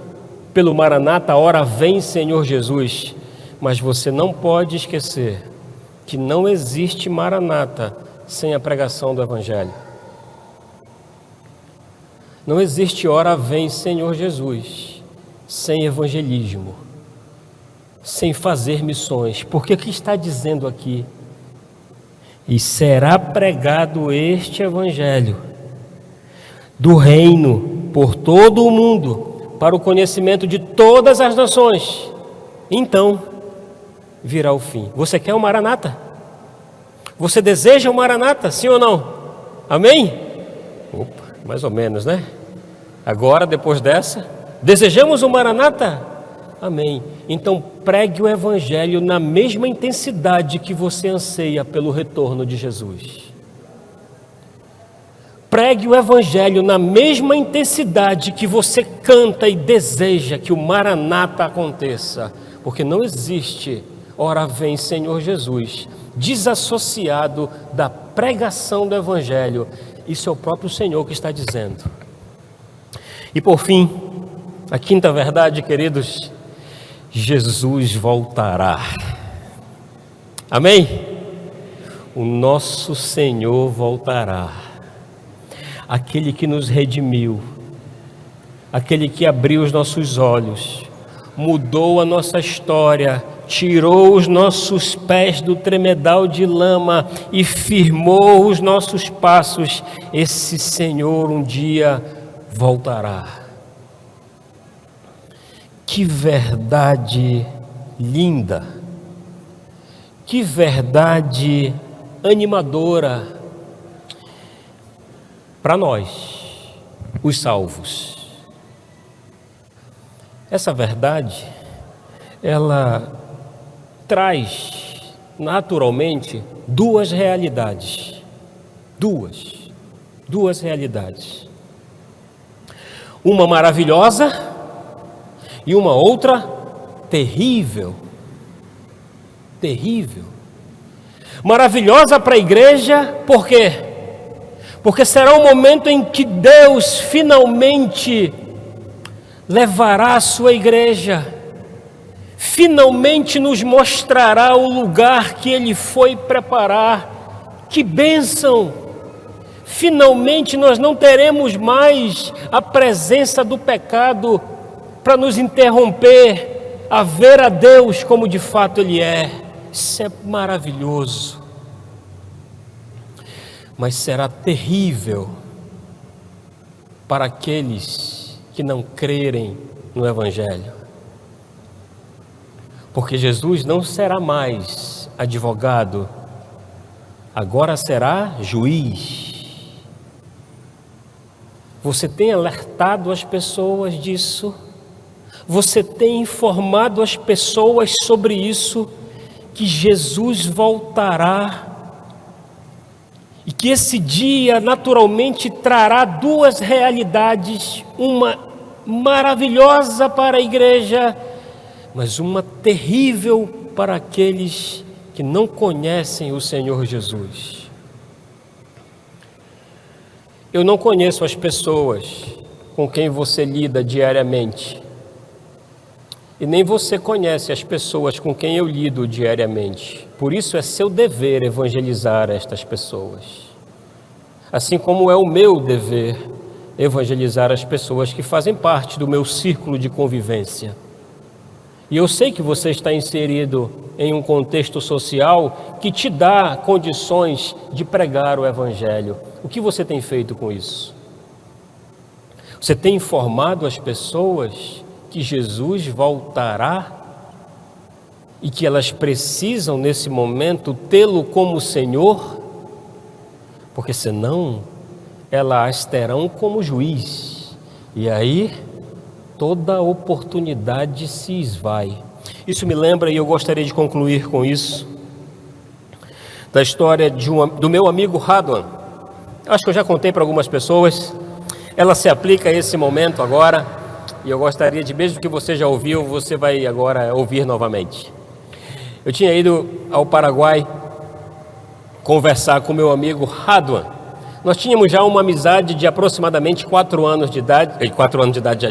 pelo Maranata, ora vem Senhor Jesus, mas você não pode esquecer que não existe Maranata sem a pregação do Evangelho. Não existe ora vem Senhor Jesus sem evangelismo, sem fazer missões, porque o que está dizendo aqui? E será pregado este Evangelho do reino por todo o mundo, para o conhecimento de todas as nações. Então virá o fim. Você quer o Maranata? Você deseja o Maranata, sim ou não? Amém? Opa, mais ou menos, né? Agora, depois dessa, desejamos o Maranata? Amém. Então pregue o Evangelho na mesma intensidade que você anseia pelo retorno de Jesus. Pregue o Evangelho na mesma intensidade que você canta e deseja que o Maranata aconteça, porque não existe ora vem Senhor Jesus desassociado da pregação do Evangelho. Isso é o próprio Senhor que está dizendo. E por fim, a quinta verdade, queridos, Jesus voltará. Amém? O nosso Senhor voltará. Aquele que nos redimiu, aquele que abriu os nossos olhos, mudou a nossa história, tirou os nossos pés do tremedal de lama e firmou os nossos passos. Esse Senhor um dia voltará. Que verdade linda, que verdade animadora para nós, os salvos. Essa verdade, ela traz naturalmente duas realidades. Duas realidades. Uma maravilhosa e uma outra terrível. Terrível. Maravilhosa para a igreja, por quê? Porque será o momento em que Deus finalmente levará a sua igreja, finalmente nos mostrará o lugar que Ele foi preparar. Que bênção! Finalmente nós não teremos mais a presença do pecado para nos interromper a ver a Deus como de fato Ele é. Isso é maravilhoso. Mas será terrível para aqueles que não crerem no Evangelho. Porque Jesus não será mais advogado, agora será juiz. Você tem alertado as pessoas disso? Você tem informado as pessoas sobre isso? Que Jesus voltará e que esse dia naturalmente trará duas realidades, uma maravilhosa para a igreja, mas uma terrível para aqueles que não conhecem o Senhor Jesus. Eu não conheço as pessoas com quem você lida diariamente, e nem você conhece as pessoas com quem eu lido diariamente. Por isso é seu dever evangelizar estas pessoas. Assim como é o meu dever evangelizar as pessoas que fazem parte do meu círculo de convivência. E eu sei que você está inserido em um contexto social que te dá condições de pregar o Evangelho. O que você tem feito com isso? Você tem informado as pessoas que Jesus voltará e que elas precisam nesse momento tê-lo como Senhor? Porque senão elas as terão como juiz, e aí toda oportunidade se esvai. Isso me lembra, e eu gostaria de concluir com isso, da história do meu amigo Radwan. Acho que eu já contei para algumas pessoas. Ela se aplica a esse momento agora, e eu gostaria de, mesmo que você já ouviu, você vai agora ouvir novamente. Eu tinha ido ao Paraguai conversar com meu amigo Radwan. Nós tínhamos já uma amizade de aproximadamente 4 anos de idade,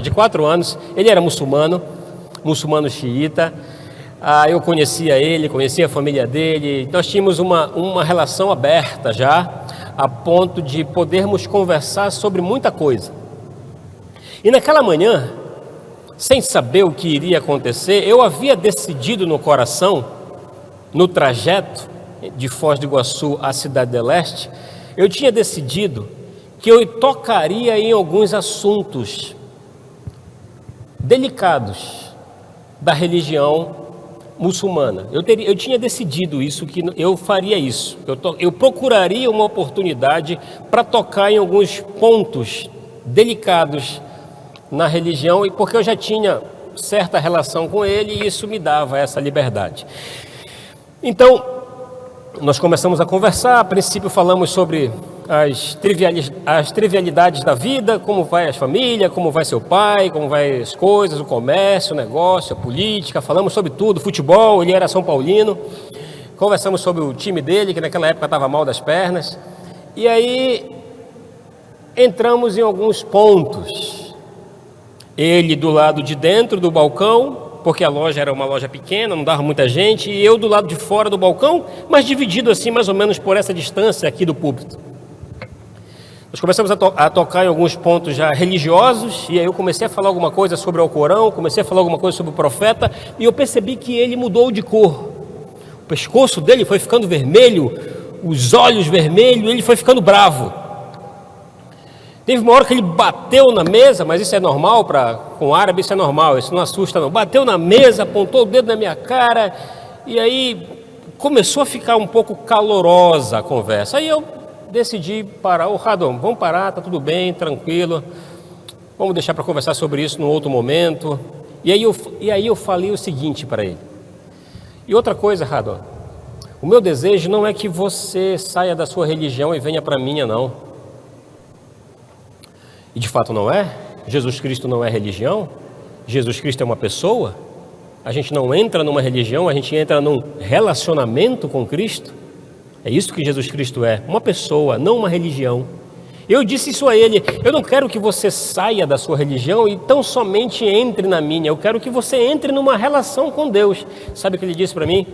de 4 anos. Ele era muçulmano xiita. Eu conhecia ele, conhecia a família dele. Nós tínhamos uma relação aberta já, a ponto de podermos conversar sobre muita coisa. E naquela manhã, sem saber o que iria acontecer, eu havia decidido no coração, no trajeto de Foz do Iguaçu à Cidade do Leste, eu tinha decidido que eu tocaria em alguns assuntos delicados da religião muçulmana. Eu tinha decidido isso, que eu faria isso. Eu procuraria uma oportunidade para tocar em alguns pontos delicados na religião, e porque eu já tinha certa relação com ele, e isso me dava essa liberdade. Então, nós começamos a conversar. A princípio falamos sobre as trivialidades da vida, como vai a família, como vai seu pai, como vai as coisas, o comércio, o negócio, a política. Falamos sobre tudo, futebol. Ele era São Paulino. Conversamos sobre o time dele, que naquela época estava mal das pernas. E aí entramos em alguns pontos. Ele do lado de dentro do balcão, porque a loja era uma loja pequena, não dava muita gente, e eu do lado de fora do balcão, mas dividido assim mais ou menos por essa distância aqui do púlpito. Nós começamos a tocar em alguns pontos já religiosos, e aí eu comecei a falar alguma coisa sobre o Alcorão, comecei a falar alguma coisa sobre o profeta, e eu percebi que ele mudou de cor. O pescoço dele foi ficando vermelho, os olhos vermelhos, ele foi ficando bravo. Teve uma hora que ele bateu na mesa, mas isso é normal, com árabe isso é normal, isso não assusta não. Bateu na mesa, apontou o dedo na minha cara, e aí começou a ficar um pouco calorosa a conversa. Aí eu decidi parar. Radon, vamos parar, tá tudo bem, tranquilo, vamos deixar para conversar sobre isso num outro momento. E aí eu falei o seguinte para ele. E outra coisa, Radon, o meu desejo não é que você saia da sua religião e venha para a minha, não. E de fato não é. Jesus Cristo não é religião. Jesus Cristo é uma pessoa. A gente não entra numa religião, a gente entra num relacionamento com Cristo. É isso que Jesus Cristo é, uma pessoa, não uma religião. Eu disse isso a ele: eu não quero que você saia da sua religião e tão somente entre na minha, eu quero que você entre numa relação com Deus. Sabe o que ele disse para mim?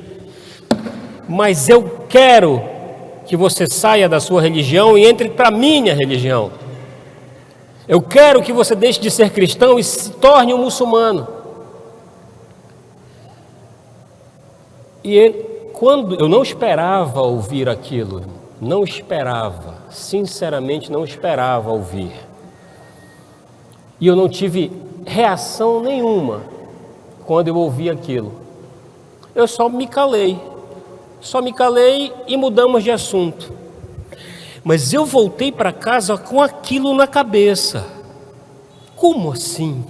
Mas eu quero que você saia da sua religião e entre para a minha religião. Eu quero que você deixe de ser cristão e se torne um muçulmano. E ele, quando eu não esperava ouvir aquilo, não esperava, sinceramente não esperava ouvir. E eu não tive reação nenhuma quando eu ouvi aquilo. Eu só me calei e mudamos de assunto. Mas eu voltei para casa com aquilo na cabeça. Como assim?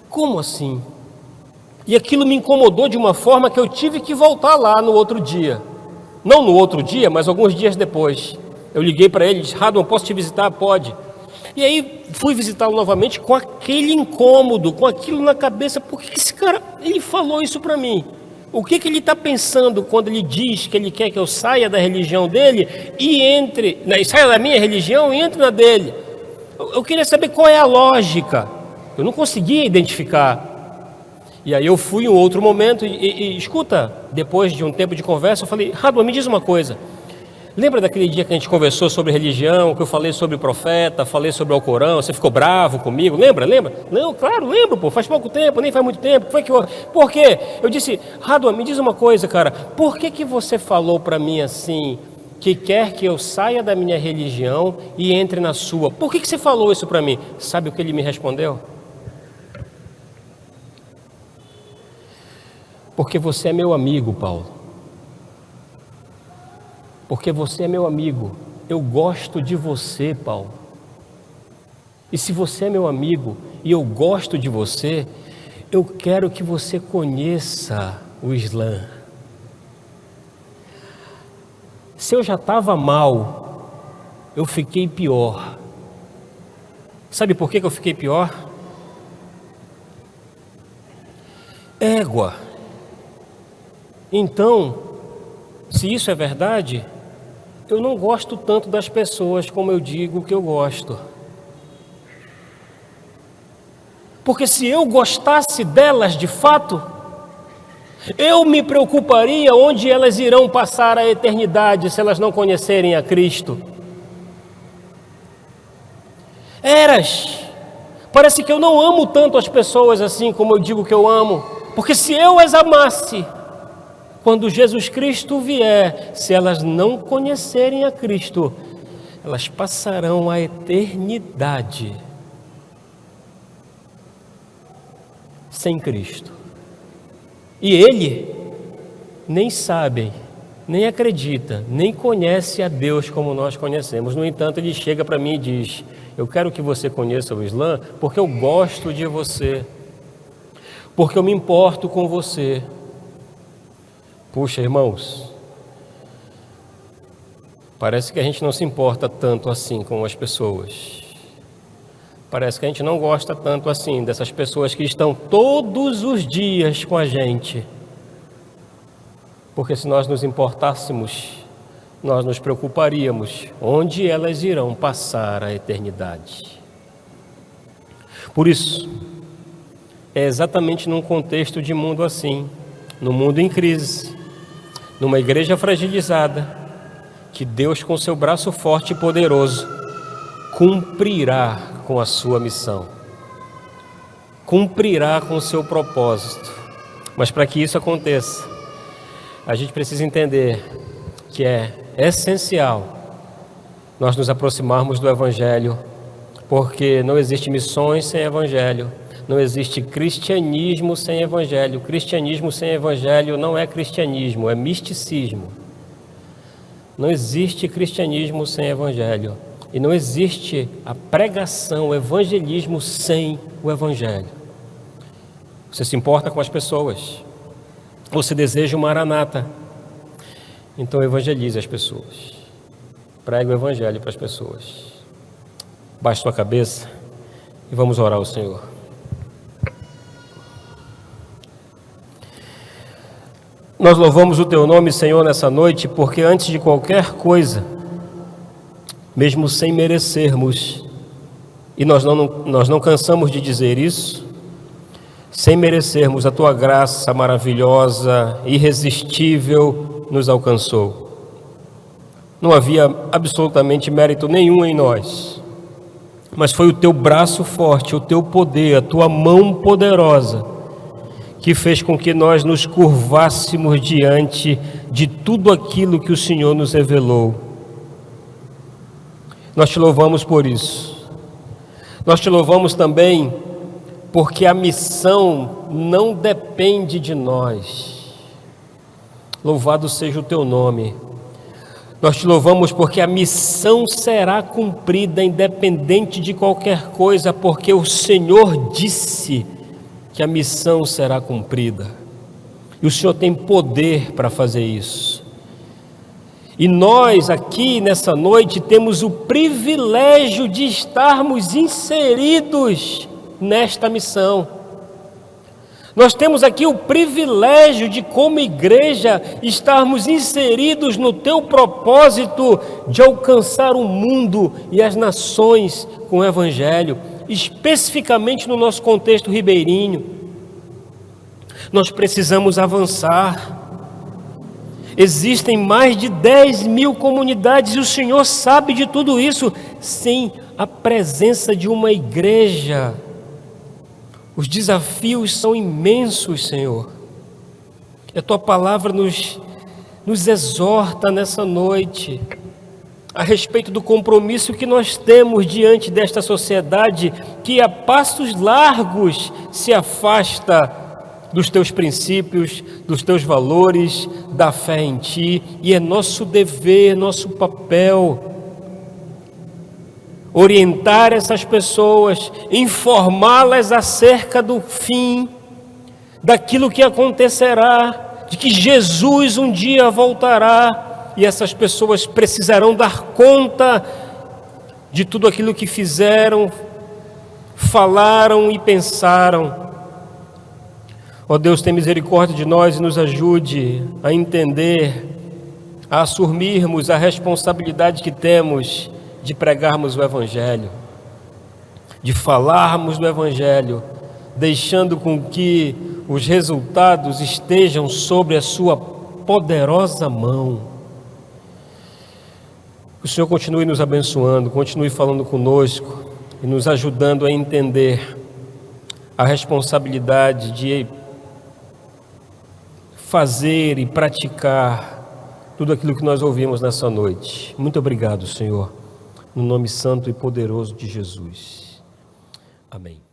Como assim? E aquilo me incomodou de uma forma que eu tive que voltar lá no outro dia. Não no outro dia, mas alguns dias depois. Eu liguei para ele e disse: Radon, posso te visitar? Pode. E aí fui visitá-lo novamente com aquele incômodo, com aquilo na cabeça. Por que esse cara, ele falou isso para mim? O que ele está pensando quando ele diz que ele quer que eu saia da religião dele e saia da minha religião e entre na dele? Eu queria saber qual é a lógica. Eu não conseguia identificar. E aí eu fui em outro momento e escuta, depois de um tempo de conversa, eu falei: Radon, me diz uma coisa. Lembra daquele dia que a gente conversou sobre religião, que eu falei sobre o profeta, falei sobre o Alcorão, você ficou bravo comigo? Lembra? Não, claro, lembro, pô, faz pouco tempo, nem faz muito tempo. Por quê? Eu disse: Radon, me diz uma coisa, cara, por que você falou para mim assim, que quer que eu saia da minha religião e entre na sua? Por que você falou isso para mim? Sabe o que ele me respondeu? Porque você é meu amigo, Paulo. Porque você é meu amigo. Eu gosto de você, Paulo. E se você é meu amigo e eu gosto de você, eu quero que você conheça o Islã. Se eu já estava mal, eu fiquei pior. Sabe por que eu fiquei pior? Égua. Então, se isso é verdade, eu não gosto tanto das pessoas como eu digo que eu gosto. Porque se eu gostasse delas de fato, eu me preocuparia onde elas irão passar a eternidade se elas não conhecerem a Cristo. Parece que eu não amo tanto as pessoas assim como eu digo que eu amo. Porque se eu as amasse, quando Jesus Cristo vier, se elas não conhecerem a Cristo, elas passarão a eternidade sem Cristo. E Ele nem sabe, nem acredita, nem conhece a Deus como nós conhecemos. No entanto, Ele chega para mim e diz: eu quero que você conheça o Islã porque eu gosto de você, porque eu me importo com você. Puxa, irmãos, parece que a gente não se importa tanto assim com as pessoas. Parece que a gente não gosta tanto assim dessas pessoas que estão todos os dias com a gente. Porque se nós nos importássemos, nós nos preocuparíamos onde elas irão passar a eternidade. Por isso, é exatamente num contexto de mundo assim, num mundo em crise, numa igreja fragilizada, que Deus, com seu braço forte e poderoso, cumprirá com a sua missão, cumprirá com o seu propósito. Mas para que isso aconteça, a gente precisa entender que é essencial nós nos aproximarmos do Evangelho, porque não existe missões sem Evangelho, não existe cristianismo sem Evangelho. Cristianismo sem Evangelho não é cristianismo, é misticismo. Não existe cristianismo sem Evangelho. E não existe a pregação, o evangelismo sem o Evangelho. Você se importa com as pessoas. Você deseja uma maranata. Então evangelize as pessoas. Pregue o Evangelho para as pessoas. Baixe sua cabeça e vamos orar ao Senhor. Nós louvamos o Teu nome, Senhor, nessa noite, porque antes de qualquer coisa, mesmo sem merecermos, e nós não cansamos de dizer isso, sem merecermos, a Tua graça maravilhosa, irresistível, nos alcançou. Não havia absolutamente mérito nenhum em nós, mas foi o Teu braço forte, o Teu poder, a Tua mão poderosa, que fez com que nós nos curvássemos diante de tudo aquilo que o Senhor nos revelou. Nós Te louvamos por isso. Nós Te louvamos também porque a missão não depende de nós. Louvado seja o Teu nome. Nós Te louvamos porque a missão será cumprida independente de qualquer coisa, porque o Senhor disse que a missão será cumprida. E o Senhor tem poder para fazer isso. E nós aqui nessa noite temos o privilégio de estarmos inseridos nesta missão. Nós temos aqui o privilégio de, como igreja, estarmos inseridos no Teu propósito de alcançar o mundo e as nações com o Evangelho, especificamente no nosso contexto ribeirinho. Nós precisamos avançar. Existem mais de 10.000 comunidades e o Senhor sabe de tudo isso. Sem a presença de uma igreja, os desafios são imensos, Senhor. A Tua palavra nos exorta nessa noite a respeito do compromisso que nós temos diante desta sociedade que a passos largos se afasta dos Teus princípios, dos Teus valores, da fé em Ti, e é nosso dever, nosso papel orientar essas pessoas, informá-las acerca do fim, daquilo que acontecerá, de que Jesus um dia voltará, e essas pessoas precisarão dar conta de tudo aquilo que fizeram, falaram e pensaram. Ó Deus, tem misericórdia de nós e nos ajude a entender, a assumirmos a responsabilidade que temos de pregarmos o Evangelho, de falarmos do Evangelho, deixando com que os resultados estejam sobre a Sua poderosa mão. Que o Senhor continue nos abençoando, continue falando conosco e nos ajudando a entender a responsabilidade de fazer e praticar tudo aquilo que nós ouvimos nessa noite. Muito obrigado, Senhor, no nome santo e poderoso de Jesus. Amém.